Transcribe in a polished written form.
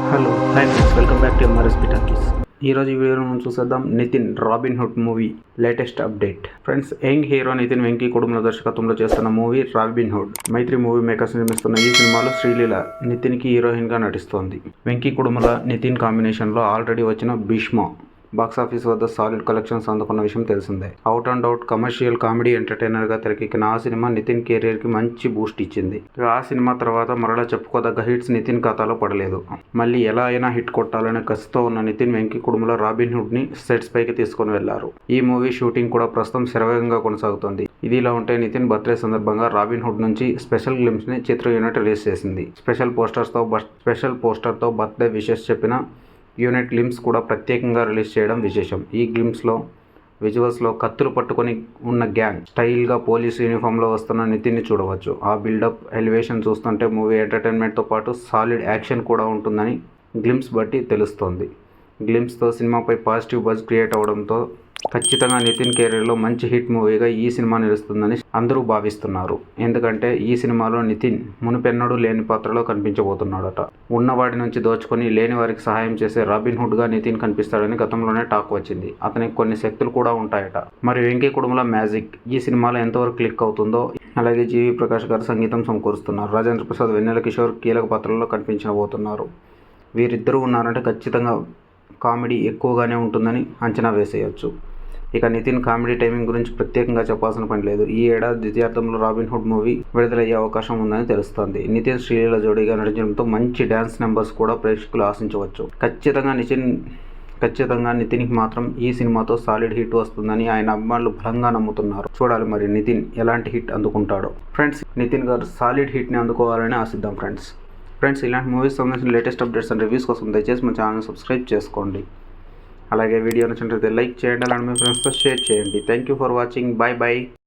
Hello hi friends, welcome back to MRSP talkies. ఈరోజు ఈ వీడియోలో మనం చూసేద్దాం Nitin Robin Hood movie latest update. Friends, young hero Nitin Venky Kudumula దర్శకత్వంలో చేస్తున్న movie Robin Hood. Mythri movie makers నిర్మిస్తున్న ఈ సినిమాలో శ్రీలీల నితిన్కి హీరోయిన్గా నటిస్తోంది. వెంకీ కుటుంబల నితిన్ కాంబినేషన్లో ఆల్రెడీ వచ్చిన భీష్మ బాక్సాఫీస్ వద్ద సాలిడ్ కలెక్షన్స్ అందుకున్న విషయం తెలిసిందే. Out and out commercial comedy ఎంటర్టైనర్గా తెరకెక్కిన ఆ సినిమా నితిన్ కెరీర్కి మంచి బూస్ట్ ఇచ్చింది. ఆ సినిమా తర్వాత మరలా చెప్పుకోదగ్గ హిట్స్ నితిన్ ఖాతాలో పడలేదు. మళ్ళీ ఎలా అయినా హిట్ కొట్టాలనే కసితో ఉన్న నితిన్ వెంకీ కుటుంబంలో రాబిన్ హుడ్ని సెట్స్ పైకి తీసుకొని వెళ్లారు. ఈ మూవీ షూటింగ్ కూడా ప్రస్తుతం శరవేగంగా కొనసాగుతోంది. ఇదిలా ఉంటే నితిన్ బర్త్డే సందర్భంగా రాబిన్ హుడ్ నుంచి స్పెషల్ గ్లింప్స్ని చిత్ర యూనిట్ రిలీజ్ చేసింది. స్పెషల్ పోస్టర్తో బర్త్డే విషెస్ చెప్పిన యూనిట్ గ్లింప్స్ కూడా ప్రత్యేకంగా రిలీజ్ చేయడం విశేషం. ఈ విజువల్స్లో కత్తులు పట్టుకొని ఉన్న గ్యాంగ్ స్టైల్గా పోలీసు యూనిఫామ్లో వస్తున్న నితిన్ని చూడవచ్చు. ఆ బిల్డప్ ఎలివేషన్ చూస్తుంటే మూవీ ఎంటర్టైన్మెంట్తో పాటు సాలిడ్ యాక్షన్ కూడా ఉంటుందని గ్లింప్స్ బట్టి తెలుస్తోంది. గ్లింప్స్తో సినిమాపై పాజిటివ్ బజ్ క్రియేట్ అవడంతో ఖచ్చితంగా నితిన్ కెరీర్లో మంచి హిట్ మూవీగా ఈ సినిమా నిలుస్తుందని అందరూ భావిస్తున్నారు. ఎందుకంటే ఈ సినిమాలో నితిన్ మునుపెన్నడూ లేని పాత్రలో కనిపించబోతున్నాడట. ఉన్నవాడి నుంచి దోచుకొని లేని వారికి సహాయం చేసే రాబిన్ హుడ్గా నితిన్ కనిపిస్తాడని గతంలోనే టాక్ వచ్చింది. అతనికి కొన్ని శక్తులు కూడా ఉంటాయట. మరి వెంకీ కుటుంబల మ్యాజిక్ ఈ సినిమాలో ఎంతవరకు క్లిక్ అవుతుందో, అలాగే జీవి ప్రకాష్ గారు సంగీతం సమకూరుస్తున్నారు. రాజేంద్ర ప్రసాద్, వెన్నెల కిషోర్ కీలక పాత్రల్లో కనిపించబోతున్నారు. వీరిద్దరూ ఉన్నారంటే ఖచ్చితంగా కామెడీ ఎక్కువగానే ఉంటుందని అంచనా వేసేయచ్చు. ఇక నితిన్ కామెడీ టైమింగ్ గురించి ప్రత్యేకంగా చెప్పాల్సిన పని లేదు. ఈ ఏడాది ద్వితీయార్థంలో రాబిన్ హుడ్ మూవీ విడుదలయ్యే అవకాశం ఉందని తెలుస్తోంది. నితిన్ శ్రీలీల జోడీగా నటించడంతో మంచి డ్యాన్స్ నెంబర్స్ కూడా ప్రేక్షకులు ఆశించవచ్చు. ఖచ్చితంగా నితిన్కి మాత్రం ఈ సినిమాతో సాలిడ్ హిట్ వస్తుందని ఆయన అభిమానులు బలంగా నమ్ముతున్నారు. చూడాలి మరి నితిన్ ఎలాంటి హిట్ అందుకుంటాడో. ఫ్రెండ్స్, నితిన్ గారు సాలిడ్ హిట్ని అందుకోవాలని ఆశిద్దాం. ఫ్రెండ్స్, ఇలాంటి మూవీస్ సంబంధించిన లేటెస్ట్ అప్డేట్స్ అండ్ రివ్యూస్ కోసం దయచేసి మా ఛానల్ సబ్స్క్రైబ్ చేసుకోండి. అలాగే వీడియో నచ్చినట్లయితే లైక్ చేయండి, అలాంటి మీ ఫ్రెండ్స్తో షేర్ చేయండి. Thank you for watching. Bye.